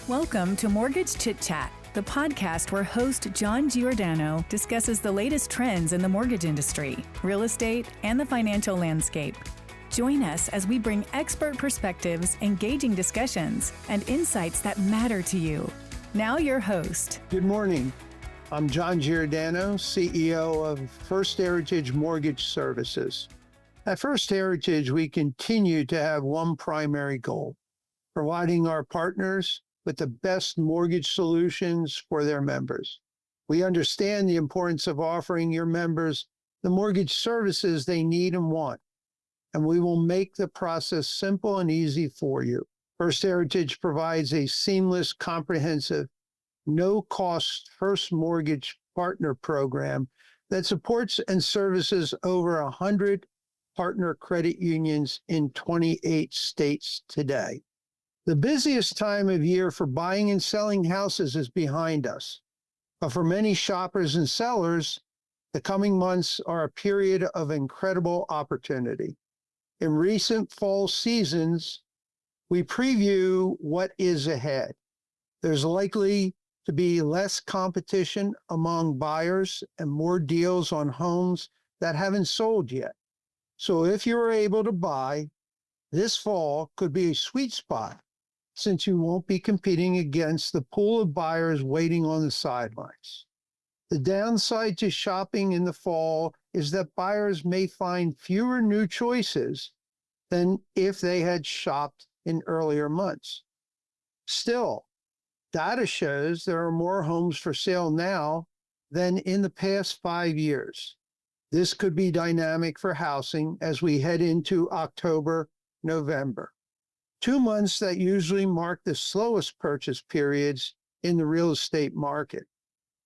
Welcome to Mortgage Chit Chat, the podcast where host John Giordano discusses the latest trends in the mortgage industry, real estate, and the financial landscape. Join us as we bring expert perspectives, engaging discussions, and insights that matter to you. Now your host. Good morning. I'm John Giordano, CEO of First Heritage Mortgage Services. At First Heritage, we continue to have one primary goal: providing our partners with the best mortgage solutions for their members. We understand the importance of offering your members the mortgage services they need and want, and we will make the process simple and easy for you. First Heritage provides a seamless, comprehensive, no-cost first mortgage partner program that supports and services over 100 partner credit unions in 28 states today. The busiest time of year for buying and selling houses is behind us, but for many shoppers and sellers, the coming months are a period of incredible opportunity. In recent fall seasons, we preview what is ahead. There's likely to be less competition among buyers and more deals on homes that haven't sold yet. So if you're able to buy, this fall could be a sweet spot, since you won't be competing against the pool of buyers waiting on the sidelines. The downside to shopping in the fall is that buyers may find fewer new choices than if they had shopped in earlier months. Still, data shows there are more homes for sale now than in the past 5 years. This could be dynamic for housing as we head into October, November. 2 months that usually mark the slowest purchase periods in the real estate market.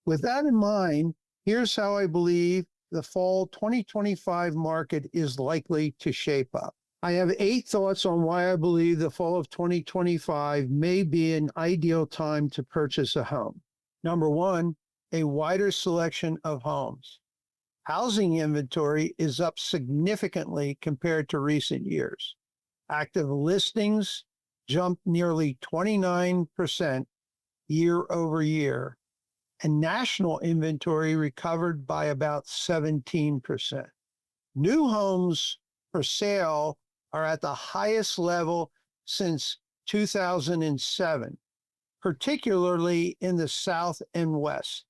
With that in mind, here's how I believe the fall 2025 market is likely to shape up. I have 8 thoughts on why I believe the fall of 2025 may be an ideal time to purchase a home. Number 1, a wider selection of homes. Housing inventory is up significantly compared to recent years. Active listings jumped nearly 29% year over year, and national inventory recovered by about 17%. New homes for sale are at the highest level since 2007, particularly in the South and West.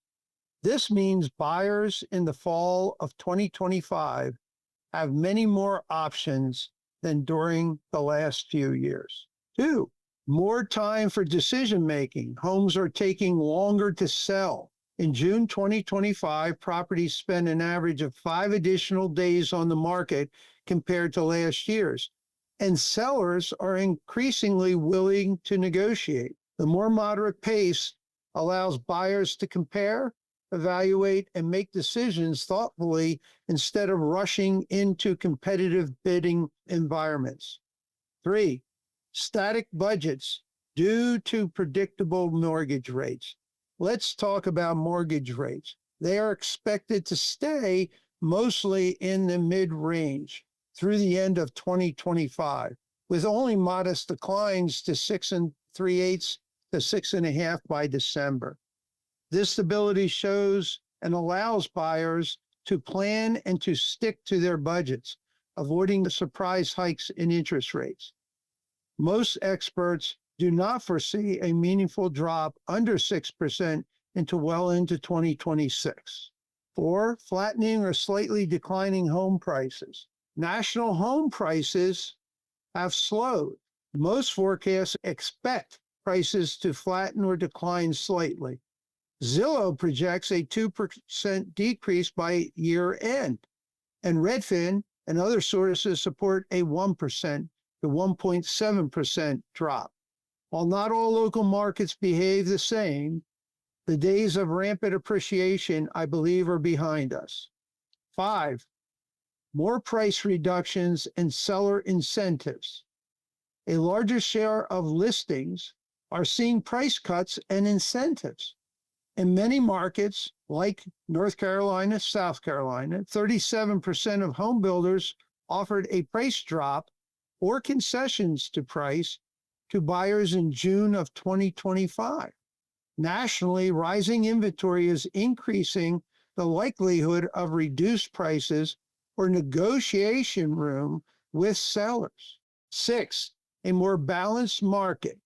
This means buyers in the fall of 2025 have many more options than during the last few years. 2, more time for decision-making. Homes are taking longer to sell. In June 2025, properties spent an average of 5 additional days on the market compared to last year's, and sellers are increasingly willing to negotiate. The more moderate pace allows buyers to compare, evaluate, and make decisions thoughtfully instead of rushing into competitive bidding environments. 3, static budgets due to predictable mortgage rates. Let's talk about mortgage rates. They are expected to stay mostly in the mid-range through the end of 2025, with only modest declines to 6 3/8 to 6.5 by December. This stability shows and allows buyers to plan and to stick to their budgets, avoiding the surprise hikes in interest rates. Most experts do not foresee a meaningful drop under 6% well into 2026. 4, flattening or slightly declining home prices. National home prices have slowed. Most forecasts expect prices to flatten or decline slightly. Zillow projects a 2% decrease by year end, and Redfin and other sources support a 1% to 1.7% drop. While not all local markets behave the same, the days of rampant appreciation, I believe, are behind us. 5, more price reductions and seller incentives. A larger share of listings are seeing price cuts and incentives. In many markets, like North Carolina, South Carolina, 37% of home builders offered a price drop or concessions to price to buyers in June of 2025. Nationally, rising inventory is increasing the likelihood of reduced prices or negotiation room with sellers. 6, a more balanced market.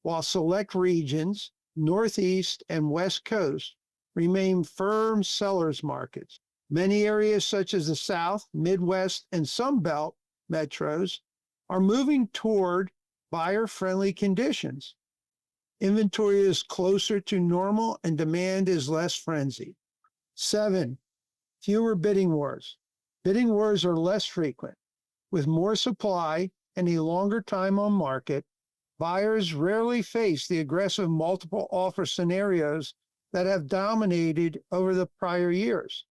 While select regions, Northeast and West Coast, remain firm sellers markets, many areas such as the South, Midwest, and Sunbelt metros are moving toward buyer-friendly conditions. Inventory is closer to normal and demand is less frenzied. 7, fewer bidding wars. Bidding wars are less frequent. With more supply and a longer time on market, buyers rarely face the aggressive multiple offer scenarios that have dominated over the prior years.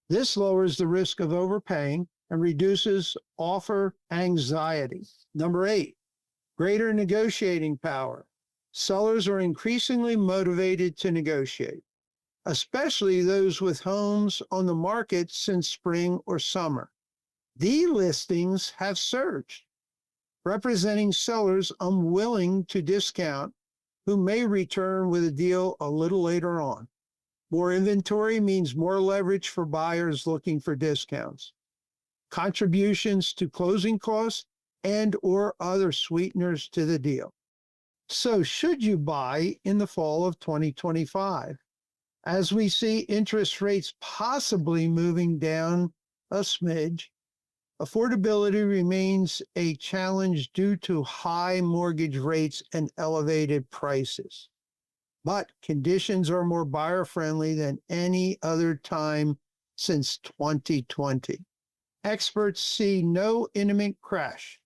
This lowers the risk of overpaying and reduces offer anxiety. Number 8, greater negotiating power. Sellers are increasingly motivated to negotiate, especially those with homes on the market since spring or summer. Delistings have surged, representing sellers unwilling to discount who may return with a deal a little later on. More inventory means more leverage for buyers looking for discounts, contributions to closing costs, and/or other sweeteners to the deal. So should you buy in the fall of 2025? As we see interest rates possibly moving down a smidge, affordability remains a challenge due to high mortgage rates and elevated prices. But conditions are more buyer-friendly than any other time since 2020. Experts see no imminent crash,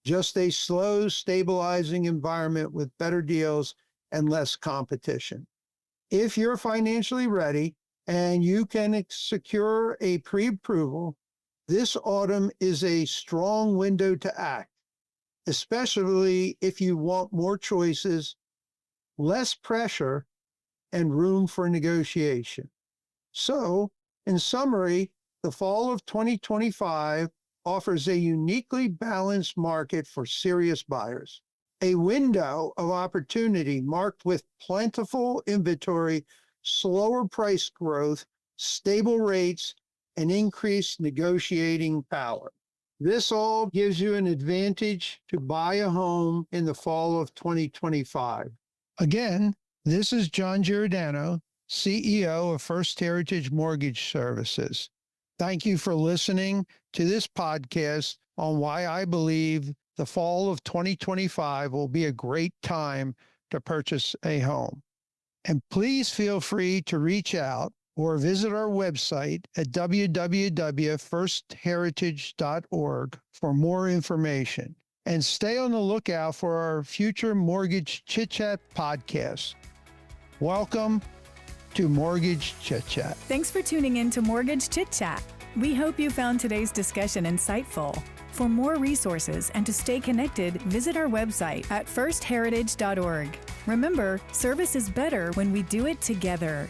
just a slow, stabilizing environment with better deals and less competition. If you're financially ready and you can secure a pre-approval, this autumn is a strong window to act, especially if you want more choices, less pressure, and room for negotiation. So, in summary, the fall of 2025 offers a uniquely balanced market for serious buyers, a window of opportunity marked with plentiful inventory, slower price growth, stable rates, and increased negotiating power. This all gives you an advantage to buy a home in the fall of 2025. Again, this is John Giordano, CEO of First Heritage Mortgage Services. Thank you for listening to this podcast on why I believe the fall of 2025 will be a great time to purchase a home. And please feel free to reach out or visit our website at www.firstheritage.org for more information. And stay on the lookout for our future Mortgage Chit Chat podcast. Welcome to Mortgage Chit Chat. Thanks for tuning in to Mortgage Chit Chat. We hope you found today's discussion insightful. For more resources and to stay connected, visit our website at firstheritage.org. Remember, service is better when we do it together.